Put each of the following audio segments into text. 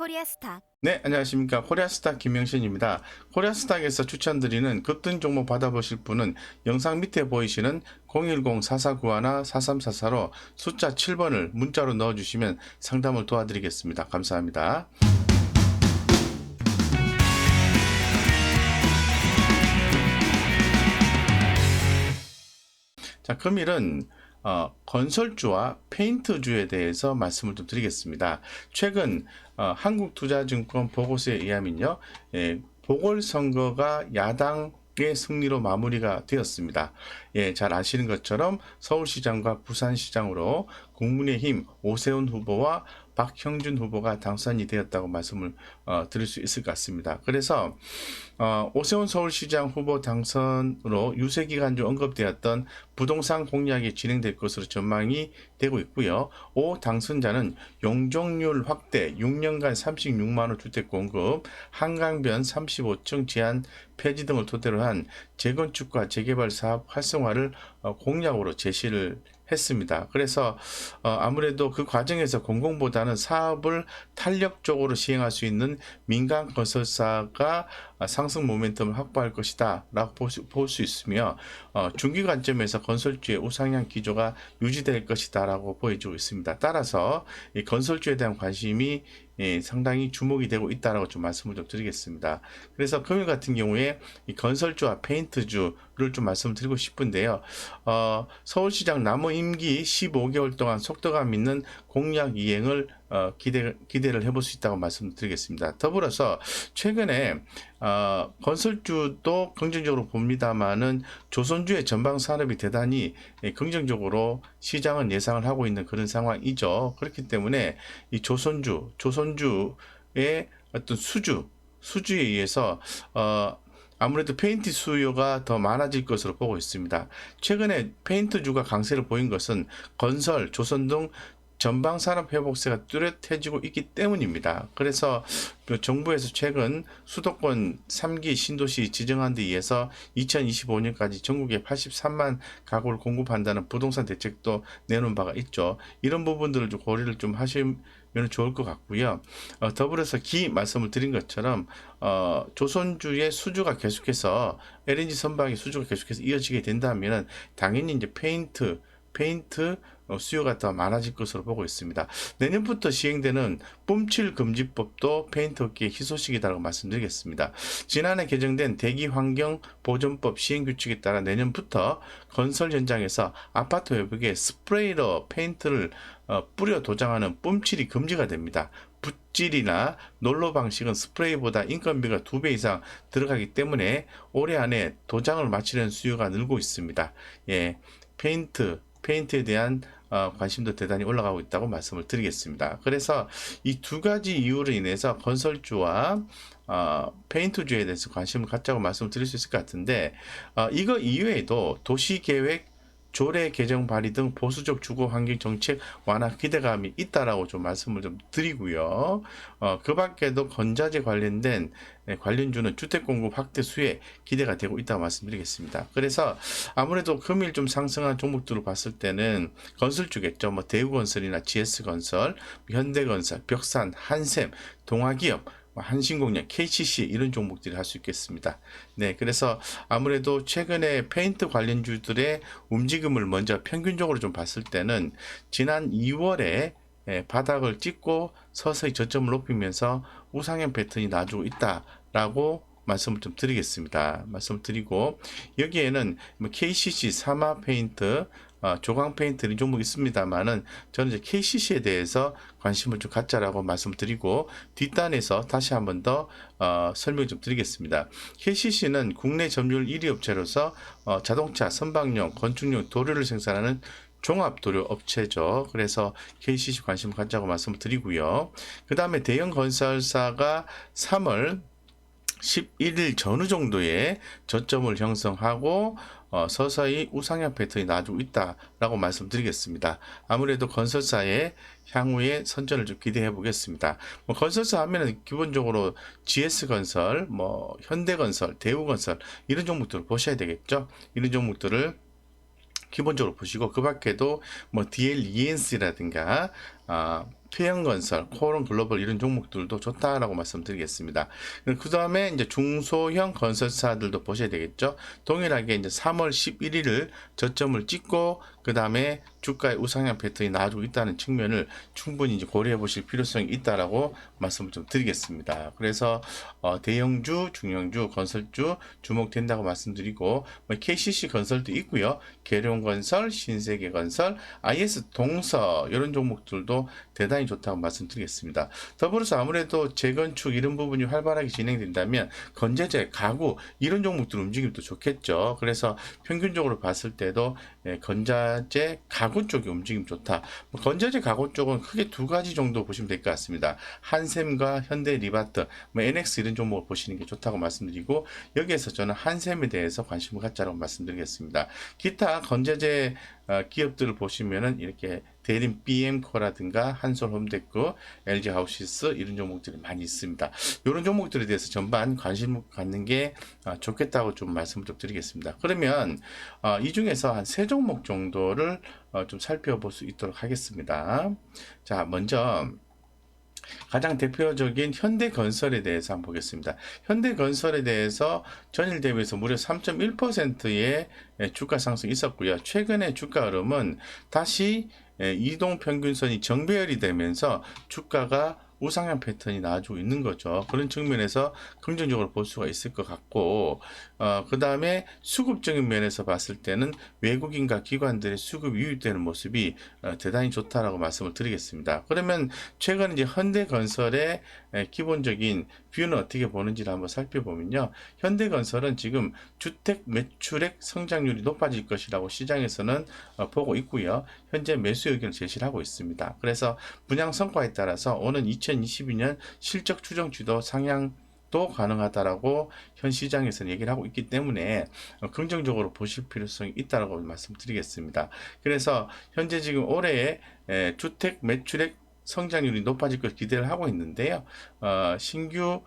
코리아스탁 네, 안녕하십니까. 코리아스탁 김명신입니다. 코리아스탁에서 추천드리는 급등 종목 받아보실 분은 영상 밑에 보이시는 010-4491-4344로 숫자 7번을 문자로 넣어주시면 상담을 도와드리겠습니다. 감사합니다. 자, 금일은 건설주와 페인트주에 대해서 말씀을 좀 드리겠습니다. 최근 한국투자증권 보고서에 의하면요, 보궐선거가 야당의 승리로 마무리가 되었습니다. 예, 잘 아시는 것처럼 서울시장과 부산시장으로 국민의힘 오세훈 후보와 박형준 후보가 당선이 되었다고 말씀을 드릴 수 있을 것 같습니다. 그래서 오세훈 서울시장 후보 당선으로 유세기간 중 언급되었던 부동산 공약이 진행될 것으로 전망이 되고 있고요. 오 당선자는 용적률 확대, 6년간 36만호 주택 공급, 한강변 35층 제한 폐지 등을 토대로 한 재건축과 재개발 사업 활성화를 공약으로 제시를 했습니다. 그래서 아무래도 그 과정에서 공공보다는 사업을 탄력적으로 시행할 수 있는 민간 건설사가 상승 모멘텀을 확보할 것이다 라고 볼 수 있으며, 중기 관점에서 건설주의 우상향 기조가 유지될 것이다 라고 보여주고 있습니다. 따라서 이 건설주에 대한 관심이 상당히 주목이 되고 있다라고 좀 말씀을 좀 드리겠습니다. 그래서 금일 같은 경우에 이 건설주와 페인트주를 좀 말씀드리고 싶은데요. 서울시장 남은 임기 15개월 동안 속도감 있는 공약 이행을 기대를 해볼 수 있다고 말씀드리겠습니다. 더불어서 최근에 건설주도 긍정적으로 봅니다만은 조선주의 전방 산업이 대단히 긍정적으로 시장은 예상을 하고 있는 그런 상황이죠. 그렇기 때문에 이 조선주의 어떤 수주에 의해서 아무래도 페인트 수요가 더 많아질 것으로 보고 있습니다. 최근에 페인트주가 강세를 보인 것은 건설, 조선 등 전방 산업 회복세가 뚜렷해지고 있기 때문입니다. 그래서 정부에서 최근 수도권 3기 신도시 지정한 데 의해서 2025년까지 전국에 83만 가구를 공급한다는 부동산 대책도 내놓은 바가 있죠. 이런 부분들을 좀 고려를 좀 하시면 좋을 것 같고요. 더불어서 말씀을 드린 것처럼 조선주의 수주가 계속해서 LNG 선박의 수주가 계속해서 이어지게 된다면 당연히 이제 페인트 수요가 더 많아질 것으로 보고 있습니다. 내년부터 시행되는 뿜칠 금지법도 페인트 업계의 희소식이라고 말씀드리겠습니다. 지난해 개정된 대기환경보존법 시행규칙에 따라 내년부터 건설 현장에서 아파트 외벽에 스프레이로 페인트를 뿌려 도장하는 뿜칠이 금지가 됩니다. 붓질이나 롤러 방식은 스프레이보다 인건비가 2배 이상 들어가기 때문에 올해 안에 도장을 마치려는 수요가 늘고 있습니다. 예, 페인트에 대한 관심도 대단히 올라가고 있다고 말씀을 드리겠습니다. 그래서 이 두 가지 이유로 인해서 건설주와 페인트주에 대해서 관심을 갖자고 말씀을 드릴 수 있을 것 같은데, 이거 이외에도 도시계획 조례 개정 발의 등 보수적 주거 환경 정책 완화 기대감이 있다라고 좀 말씀을 좀 드리고요. 그 밖에도 건자재 관련주는 주택 공급 확대 수에 기대가 되고 있다고 말씀드리겠습니다. 그래서 아무래도 금일 좀 상승한 종목들을 봤을 때는 건설주겠죠. 뭐 대우건설이나 GS건설, 현대건설, 벽산, 한샘, 동아기업, 한신공업, KCC 이런 종목들이 할 수 있겠습니다. 네, 그래서 아무래도 최근에 페인트 관련주들의 움직임을 먼저 평균적으로 좀 봤을 때는 지난 2월에 바닥을 찍고 서서히 저점을 높이면서 우상향 패턴이 나와주고 있다라고 말씀을 좀 드리겠습니다. 말씀을 드리고, 여기에는 KCC, 사마 페인트, 조강 페인트 이런 종목이 있습니다만은 저는 이제 KCC에 대해서 관심을 좀 갖자라고 말씀드리고, 뒷단에서 다시 한번 더 설명 좀 드리겠습니다. KCC는 국내 점유율 1위 업체로서 자동차, 선박용, 건축용 도료를 생산하는 종합도료 업체죠. 그래서 KCC 관심을 갖자고 말씀을 드리고요. 그 다음에 대형 건설사가 3월 11일 전후 정도에 저점을 형성하고 서서히 우상향 패턴이 나와주고 있다라고 말씀드리겠습니다. 아무래도 건설사의 향후에 선전을 좀 기대해 보겠습니다. 건설사 하면은 기본적으로 GS건설, 현대건설, 대우건설 이런 종목들을 보셔야 되겠죠. 이런 종목들을 기본적으로 보시고, 그 밖에도 DL ENC라든가 K형건설, 코오롱 글로벌 이런 종목들도 좋다라고 말씀드리겠습니다. 그 다음에 이제 중소형 건설사들도 보셔야 되겠죠. 동일하게 이제 3월 11일을 저점을 찍고 그 다음에 주가의 우상향 패턴이 나와주고 있다는 측면을 충분히 이제 고려해 보실 필요성이 있다라고 말씀을 좀 드리겠습니다. 그래서 대형주, 중형주, 건설주 주목된다고 말씀드리고 KCC 건설도 있고요. 계룡건설, 신세계건설, IS 동서 이런 종목들도 대단히 좋다고 말씀드리겠습니다. 더불어서 아무래도 재건축 이런 부분이 활발하게 진행된다면 건재재, 가구 이런 종목들 움직임도 좋겠죠. 그래서 평균적으로 봤을 때도 건자재, 가구 쪽의 움직임 좋다. 건자재, 가구 쪽은 크게 두 가지 정도 보시면 될 것 같습니다. 한샘과 현대 리바트, NX 이런 종목을 보시는 게 좋다고 말씀드리고 여기에서 저는 한샘에 대해서 관심을 갖자라고 말씀드리겠습니다. 기타 건자재 기업들을 보시면은 이렇게 대림 BM코라든가 한솔홈데코, LG하우시스 이런 종목들이 많이 있습니다. 이런 종목들에 대해서 전반 관심을 갖는 게 좋겠다고 좀 말씀을 좀 드리겠습니다. 그러면 이 중에서 한 세 종목 정도를 좀 살펴볼 수 있도록 하겠습니다. 자, 먼저 가장 대표적인 현대건설에 대해서 한번 보겠습니다. 현대건설에 대해서 전일 대비해서 무려 3.1%의 주가 상승이 있었고요. 최근에 주가 흐름은 다시 이동평균선이 정배열이 되면서 주가가 우상향 패턴이 나와주고 있는 거죠. 그런 측면에서 긍정적으로 볼 수가 있을 것 같고, 그 다음에 수급적인 면에서 봤을 때는 외국인과 기관들의 수급이 유입되는 모습이 대단히 좋다라고 말씀을 드리겠습니다. 그러면 최근 이제 현대건설의 기본적인 뷰는 어떻게 보는지를 한번 살펴보면요. 현대건설은 지금 주택 매출액 성장률이 높아질 것이라고 시장에서는 보고 있고요. 현재 매수 의견을 제시를 하고 있습니다. 그래서 분양 성과에 따라서 오는 2022년 실적 추정치도 상향도 가능하다라고 현 시장에서는 얘기를 하고 있기 때문에 긍정적으로 보실 필요성이 있다고 말씀드리겠습니다. 그래서 현재 지금 올해의 주택 매출액 성장률이 높아질 것 기대를 하고 있는데요. 신규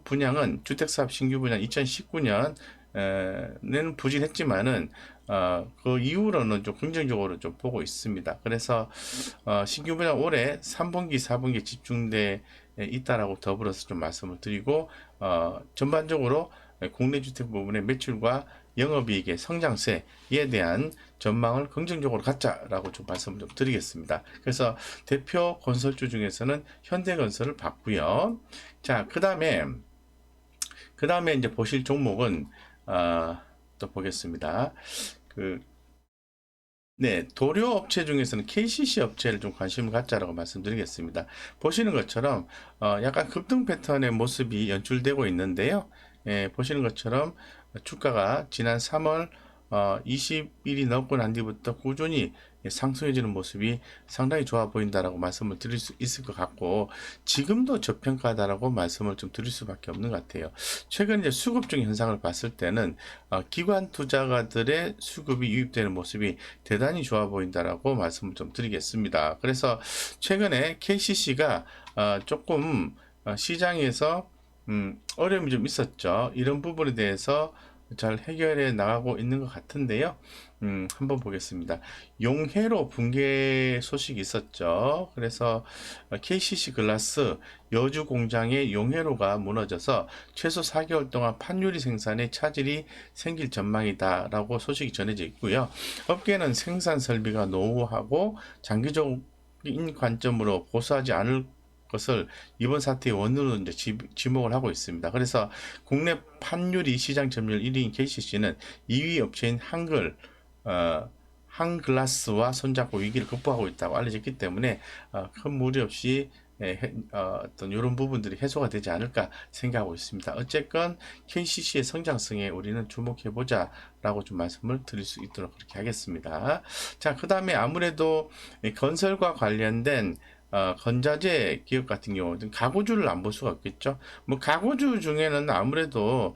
분양은 주택사업 신규 분양 2019년에는 부진했지만은 그 이후로는 좀 긍정적으로 좀 보고 있습니다. 그래서 신규 분양 올해 3분기, 4분기 집중돼 있다라고 더불어서 좀 말씀을 드리고 전반적으로 국내 주택 부분의 매출과 영업이익의 성장세에 대한 전망을 긍정적으로 갖자라고 좀 말씀을 좀 드리겠습니다. 그래서 대표 건설주 중에서는 현대건설을 봤고요. 자, 그 다음에 이제 보실 종목은 또 보겠습니다. 네, 도료 업체 중에서는 KCC 업체를 좀 관심을 갖자라고 말씀드리겠습니다. 보시는 것처럼 약간 급등 패턴의 모습이 연출되고 있는데요. 보시는 것처럼 주가가 지난 3월 20일이 넘고 난 뒤부터 꾸준히 상승해지는 모습이 상당히 좋아 보인다라고 말씀을 드릴 수 있을 것 같고 지금도 저평가다라고 말씀을 좀 드릴 수밖에 없는 것 같아요. 최근 이제 수급적인 현상을 봤을 때는 기관 투자가들의 수급이 유입되는 모습이 대단히 좋아 보인다라고 말씀을 좀 드리겠습니다. 그래서 최근에 KCC가 조금 시장에서 어려움이 좀 있었죠. 이런 부분에 대해서 잘 해결해 나가고 있는 것 같은데요. 한번 보겠습니다. 용해로 붕괴 소식이 있었죠. 그래서 KCC 글라스 여주 공장의 용해로가 무너져서 최소 4개월 동안 판유리 생산에 차질이 생길 전망이다라고 소식이 전해져 있고요. 업계는 생산 설비가 노후하고 장기적인 관점으로 고수하지 않을 것을 이번 사태의 원인으로 이제 지목을 하고 있습니다. 그래서 국내 판유리 시장 점유율 1위인 KCC는 2위 업체인 한글라스와 손잡고 위기를 극복하고 있다고 알려졌기 때문에 큰 무리 없이 어떤 이런 부분들이 해소가 되지 않을까 생각하고 있습니다. 어쨌건 KCC의 성장성에 우리는 주목해보자 라고 좀 말씀을 드릴 수 있도록 그렇게 하겠습니다. 자, 그 다음에 아무래도 건설과 관련된 건자재 기업 같은 경우는 가구주를 안 볼 수가 없겠죠. 뭐 가구주 중에는 아무래도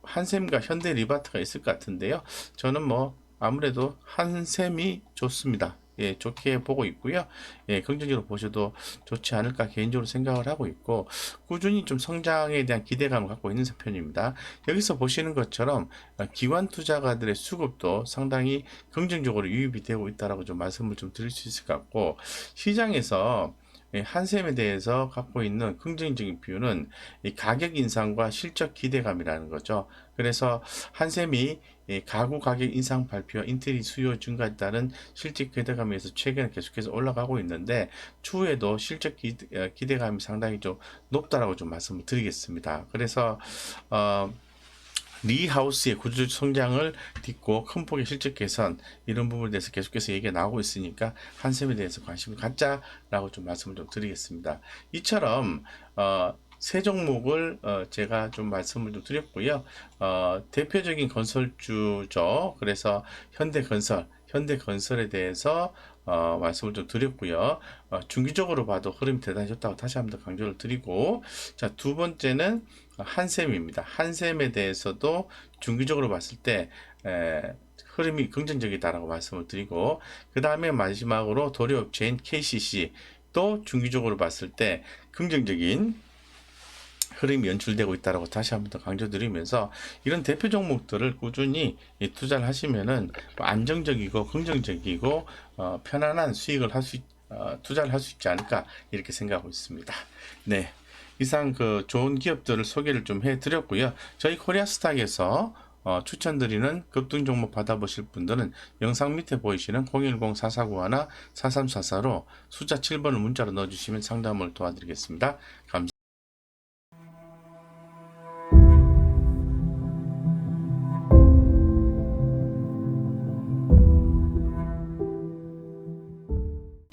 한샘과 현대 리바트가 있을 것 같은데요. 저는 뭐 아무래도 한샘이 좋습니다. 예, 좋게 보고 있고요. 예, 긍정적으로 보셔도 좋지 않을까 개인적으로 생각을 하고 있고 꾸준히 좀 성장에 대한 기대감을 갖고 있는 편입니다. 여기서 보시는 것처럼 기관 투자가들의 수급도 상당히 긍정적으로 유입이 되고 있다라고 좀 말씀을 좀 드릴 수 있을 것 같고 시장에서 한샘에 대해서 갖고 있는 긍정적인 비유는 이 가격 인상과 실적 기대감이라는 거죠. 그래서 한샘이 가구 가격 인상 발표와 인테리어 수요 증가에 따른 실적 기대감에서 최근에 계속해서 올라가고 있는데 추후에도 실적 기대감이 상당히 좀 높다라고 좀 말씀을 드리겠습니다. 그래서 리하우스의 구조 성장을 딛고 큰 폭의 실적 개선 이런 부분에 대해서 계속해서 얘기가 나오고 있으니까 한샘에 대해서 관심을 갖자라고 좀 말씀을 좀 드리겠습니다. 이처럼 세 종목을 제가 좀 말씀을 좀 드렸고요. 대표적인 건설주죠. 그래서 현대건설에 대해서 말씀을 좀 드렸고요. 중기적으로 봐도 흐름이 대단히 좋다고 다시 한번 더 강조를 드리고, 자, 두 번째는 한샘입니다. 한샘에 대해서도 중기적으로 봤을 때 흐름이 긍정적이다라고 말씀을 드리고, 그 다음에 마지막으로 도료업체인 KCC 또 중기적으로 봤을 때 긍정적인 흐름이 연출되고 있다라고 다시 한번 더 강조드리면서 이런 대표 종목들을 꾸준히 투자를 하시면은 안정적이고 긍정적이고 편안한 수익을 투자를 할 수 있지 않을까 이렇게 생각하고 있습니다. 네. 이상 그 좋은 기업들을 소개를 좀 해드렸고요. 저희 코리아스탁에서 추천드리는 급등 종목 받아보실 분들은 영상 밑에 보이시는 010-4491-4344로 숫자 7번을 문자로 넣어주시면 상담을 도와드리겠습니다. 감사합니다.